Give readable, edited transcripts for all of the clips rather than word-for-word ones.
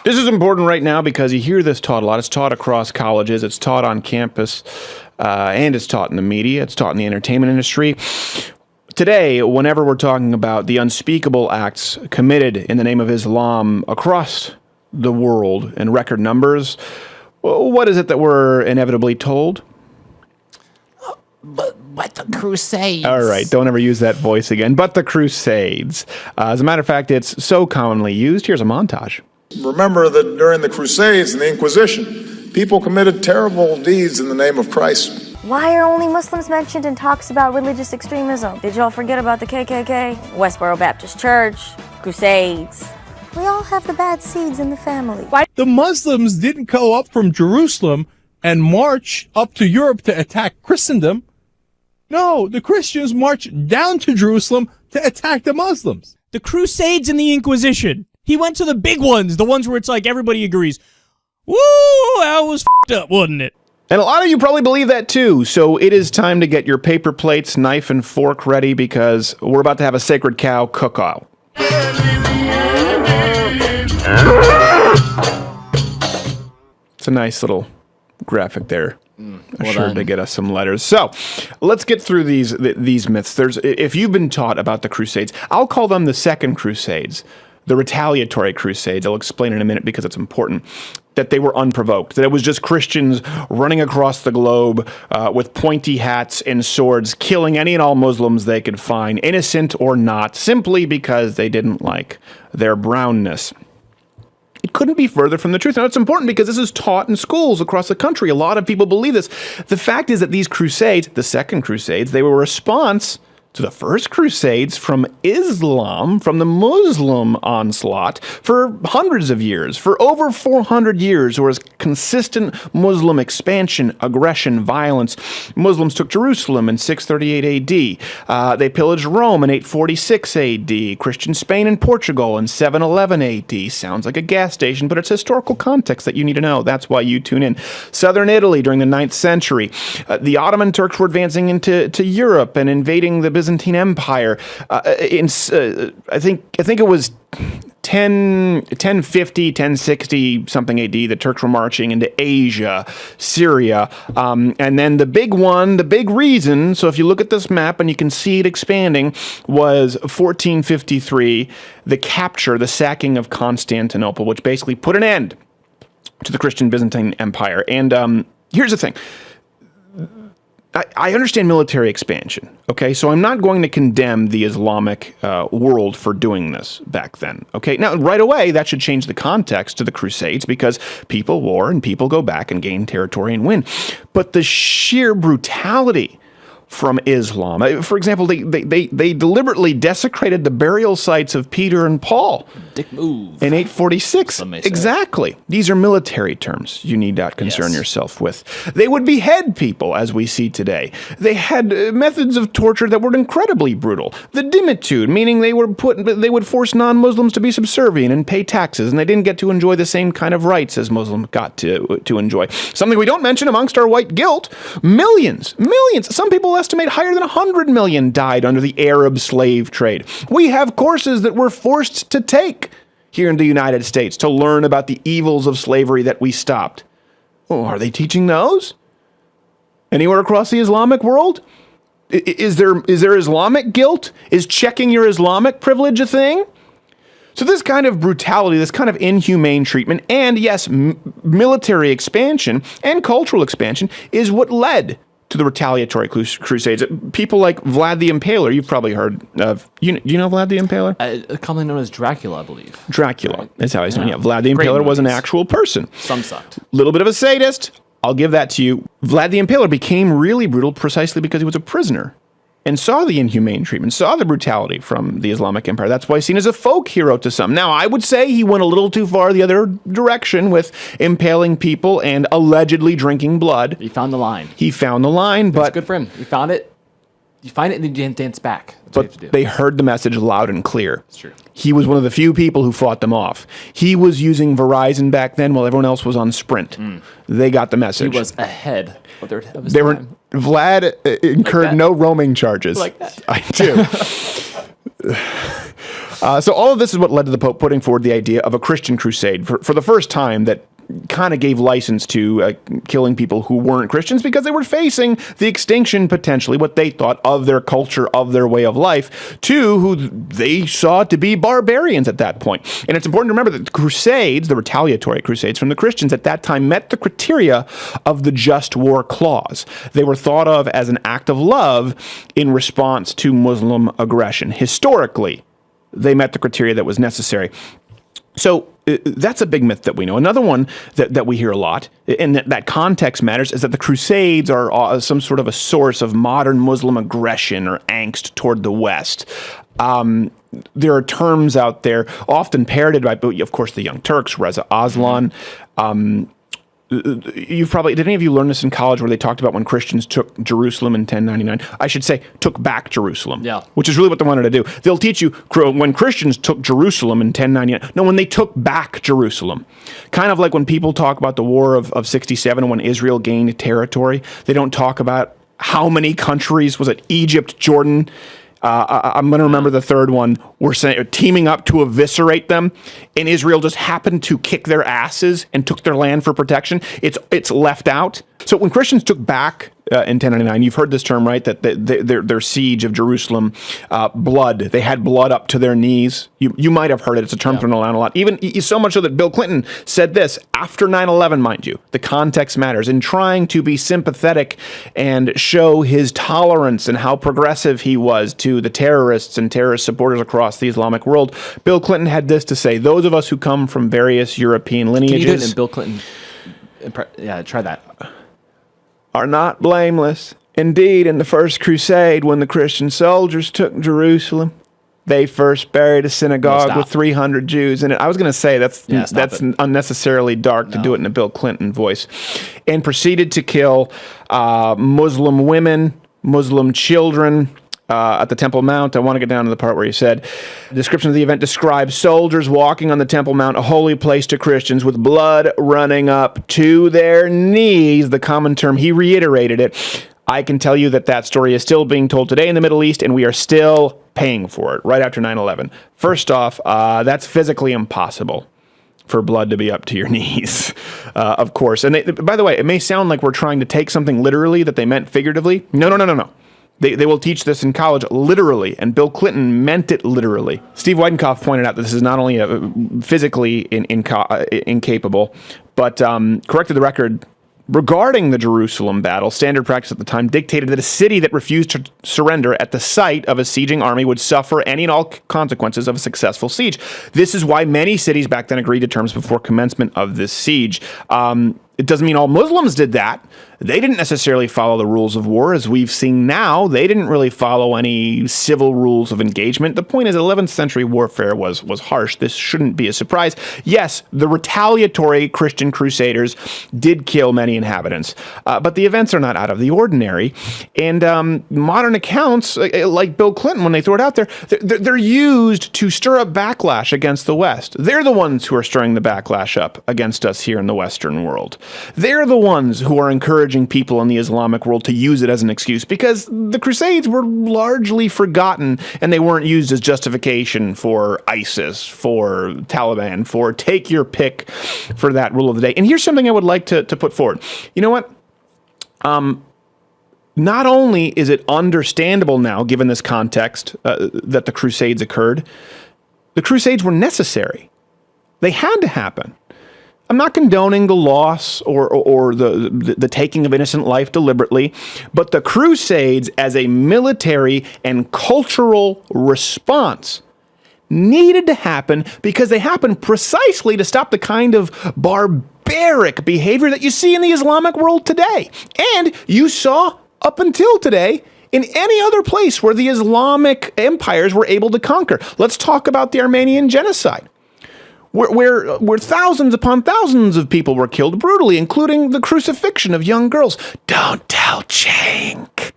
This is important right now because you hear this taught a lot. It's taught across colleges. It's taught on campus, and it's taught in the media. It's taught in the entertainment industry. Today, whenever we're talking about the unspeakable acts committed in the name of Islam across the world in record numbers, what is it that we're inevitably told? But the Crusades. All right, don't ever use that voice again. But the Crusades. As a matter of fact, it's so commonly used. Here's a montage. Remember that during the Crusades and the Inquisition, people committed terrible deeds in the name of Christ. Why are only Muslims mentioned in talks about religious extremism? Did y'all forget about the KKK? Westboro Baptist Church, Crusades. We all have the bad seeds in the family. Why? The Muslims didn't go up from Jerusalem and march up to Europe to attack Christendom. No, the Christians marched down to Jerusalem to attack the Muslims. The Crusades and the Inquisition. He went to the big ones, the ones where it's like everybody agrees. Woo, that was f***ed up, wasn't it? And a lot of you probably believe that too, so it is time to get your paper plates, knife, and fork ready because we're about to have a sacred cow cook-out. It's a nice little graphic there. Assured to get us some letters. So let's get through these myths. If you've been taught about the Crusades, I'll call them the Second Crusades, the retaliatory Crusades. I'll explain in a minute because it's important. That they were unprovoked, that it was just Christians running across the globe with pointy hats and swords, killing any and all Muslims they could find, innocent or not, simply because they didn't like their brownness. It couldn't be further from the truth. Now, it's important because this is taught in schools across the country. A lot of people believe this. The fact is that these Crusades, the Second Crusades, they were a response to the First Crusades from Islam, from the Muslim onslaught for hundreds of years. For over 400 years, there was consistent Muslim expansion, aggression, violence. Muslims took Jerusalem in 638 AD. They pillaged Rome in 846 AD. Christian Spain and Portugal in 711 AD. Sounds like a gas station, but it's historical context that you need to know. That's why you tune in. Southern Italy during the 9th century. The Ottoman Turks were advancing into Europe and invading the Byzantine Empire. I think it was 1050, 1060 something AD. The Turks were marching into Asia, Syria, and then the big one, the big reason. So if you look at this map and you can see it expanding, was 1453, the capture, the sacking of Constantinople, which basically put an end to the Christian Byzantine Empire. And here's the thing. I understand military expansion, okay? So I'm not going to condemn the Islamic world for doing this back then, okay? Now, right away, that should change the context to the Crusades because people war and people go back and gain territory and win. But the sheer brutality from Islam, for example, they deliberately desecrated the burial sites of Peter and Paul. Dick move. In 846. Exactly. These are military terms you need not concern yourself with. They would behead people, as we see today. They had methods of torture that were incredibly brutal. The dimitude, meaning they would force non-Muslims to be subservient and pay taxes, and they didn't get to enjoy the same kind of rights as Muslims got to enjoy. Something we don't mention amongst our white guilt, millions, some people estimate higher than 100 million died under the Arab slave trade. We have courses that we're forced to take here in the United States to learn about the evils of slavery that we stopped. Oh, are they teaching those? Anywhere across the Islamic world? Is there Islamic guilt? Is checking your Islamic privilege a thing? So this kind of brutality, this kind of inhumane treatment, and yes, military expansion and cultural expansion is what led to the retaliatory crusades. People like Vlad the Impaler, you've probably heard of. You know Vlad the Impaler? Commonly known as Dracula, I believe. Dracula, right? Is how he's known. Yeah, Vlad the Impaler was an actual person. Some sucked. Little bit of a sadist. I'll give that to you. Vlad the Impaler became really brutal precisely because he was a prisoner and saw the inhumane treatment, saw the brutality from the Islamic Empire. That's why he's seen as a folk hero to some. Now, I would say he went a little too far the other direction with impaling people and allegedly drinking blood. He found the line. But it's good for him. He found it. You find it and then you dance back. That's what you have to do. They heard the message loud and clear. It's true. He was one of the few people who fought them off. He was using Verizon back then while everyone else was on Sprint. They got the message. He was ahead of his time. Vlad incurred no roaming charges. Like that. I do. So all of this is what led to the Pope putting forward the idea of a Christian crusade for the first time that kind of gave license to killing people who weren't Christians because they were facing the extinction, potentially, what they thought of their culture, of their way of life, to who they saw to be barbarians at that point. And it's important to remember that the Crusades, the retaliatory Crusades from the Christians at that time, met the criteria of the Just War Clause. They were thought of as an act of love in response to Muslim aggression. Historically, they met the criteria that was necessary. So that's a big myth that we know. Another one that we hear a lot, and that context matters, is that the Crusades are some sort of a source of modern Muslim aggression or angst toward the West. There are terms out there, often parroted by, of course, the Young Turks, Reza Aslan. Did any of you learn this in college where they talked about when Christians took Jerusalem in 1099? I should say, took back Jerusalem. Yeah. Which is really what they wanted to do. They'll teach you when Christians took Jerusalem in 1099. No, when they took back Jerusalem. Kind of like when people talk about the War of 67 and when Israel gained territory. They don't talk about how many countries, was it Egypt, Jordan, I'm going to remember the third one, were teaming up to eviscerate them, and Israel just happened to kick their asses and took their land for protection. It's left out. So when Christians took back in 1099, you've heard this term, right? That their siege of Jerusalem, blood. They had blood up to their knees. You might have heard it. It's a term thrown around a lot. Even so much so that Bill Clinton said this after 9/11, mind you. The context matters. In trying to be sympathetic and show his tolerance and how progressive he was to the terrorists and terrorist supporters across the Islamic world, Bill Clinton had this to say: those of us who come from various European lineages. Can you do it in Bill Clinton? Yeah, try that. Are not blameless. Indeed, in the First Crusade, when the Christian soldiers took Jerusalem, they first buried a synagogue with 300 Jews in it. I was going to say that's unnecessarily dark to do it in a Bill Clinton voice. And proceeded to kill Muslim women, Muslim children, at the Temple Mount. I want to get down to the part where he said, the description of the event describes soldiers walking on the Temple Mount, a holy place to Christians, with blood running up to their knees. The common term, he reiterated it. I can tell you that story is still being told today in the Middle East, and we are still paying for it right after 9/11. First off, that's physically impossible for blood to be up to your knees, of course. And by the way, it may sound like we're trying to take something literally that they meant figuratively. No. They will teach this in college literally, and Bill Clinton meant it literally. Steve Weidenkopf pointed out that this is not only physically incapable, but corrected the record regarding the Jerusalem battle. Standard practice at the time dictated that a city that refused to surrender at the sight of a sieging army would suffer any and all consequences of a successful siege. This is why many cities back then agreed to terms before commencement of this siege. It doesn't mean all Muslims did that. They didn't necessarily follow the rules of war, as we've seen now. They didn't really follow any civil rules of engagement. The point is, 11th century warfare was harsh. This shouldn't be a surprise. Yes, the retaliatory Christian crusaders did kill many inhabitants, but the events are not out of the ordinary. And modern accounts, like Bill Clinton, when they throw it out there, they're used to stir up backlash against the West. They're the ones who are stirring the backlash up against us here in the Western world. They're the ones who are encouraging people in the Islamic world to use it as an excuse, because the Crusades were largely forgotten and they weren't used as justification for ISIS, for Taliban, for take your pick for that rule of the day. And here's something I would like to put forward. You know what? Not only is it understandable now, given this context, that the Crusades occurred, the Crusades were necessary. They had to happen. I'm not condoning the loss or the taking of innocent life deliberately, but the Crusades as a military and cultural response needed to happen because they happened precisely to stop the kind of barbaric behavior that you see in the Islamic world today. And you saw up until today in any other place where the Islamic empires were able to conquer. Let's talk about the Armenian genocide, where thousands upon thousands of people were killed brutally, including the crucifixion of young girls. Don't tell Cenk.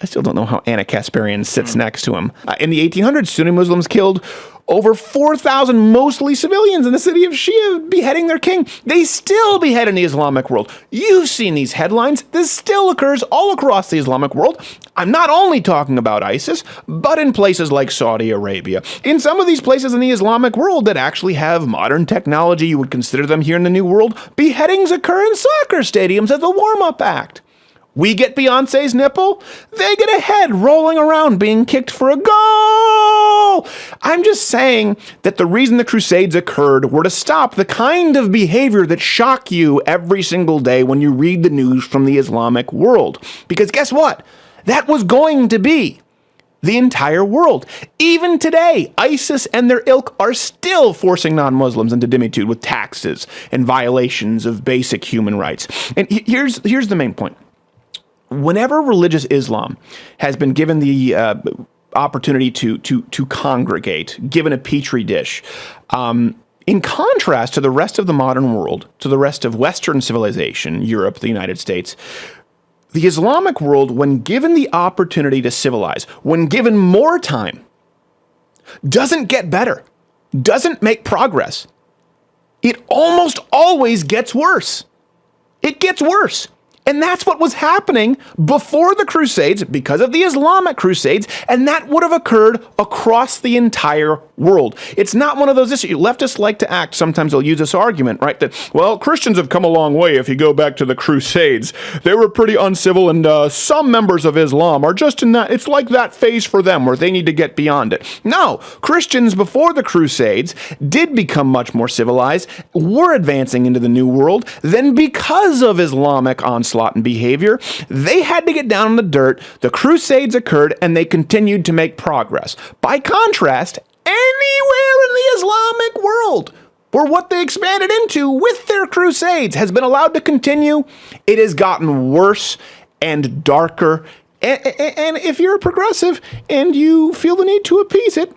I still don't know how Anna Kasparian sits next to him. In the 1800s, Sunni Muslims killed over 4,000 mostly civilians in the city of Shia, beheading their king. They still behead in the Islamic world. You've seen these headlines. This still occurs all across the Islamic world. I'm not only talking about ISIS, but in places like Saudi Arabia. In some of these places in the Islamic world that actually have modern technology, you would consider them here in the New World, beheadings occur in soccer stadiums as a warm-up act. We get Beyonce's nipple, they get a head rolling around being kicked for a goal. I'm just saying that the reason the Crusades occurred were to stop the kind of behavior that shock you every single day when you read the news from the Islamic world. Because guess what? That was going to be the entire world. Even today, ISIS and their ilk are still forcing non-Muslims into dhimmitude with taxes and violations of basic human rights. And here's the main point. Whenever religious Islam has been given the opportunity to congregate, given a petri dish, in contrast to the rest of the modern world, to the rest of Western civilization, Europe, the United States, the Islamic world, when given the opportunity to civilize, when given more time, doesn't get better, doesn't make progress. It almost always gets worse. It gets worse. And that's what was happening before the Crusades because of the Islamic Crusades, and that would have occurred across the entire world. It's not one of those issues. Leftists like to act, sometimes they'll use this argument, right, that, well, Christians have come a long way if you go back to the Crusades. They were pretty uncivil, and some members of Islam are just in that, it's like that phase for them where they need to get beyond it. No, Christians before the Crusades did become much more civilized, were advancing into the New World, then because of Islamic onslaught and behavior, they had to get down in the dirt. The Crusades occurred, and they continued to make progress. By contrast, anywhere in the Islamic world where what they expanded into with their Crusades has been allowed to continue, it has gotten worse and darker. And if you're a progressive and you feel the need to appease it,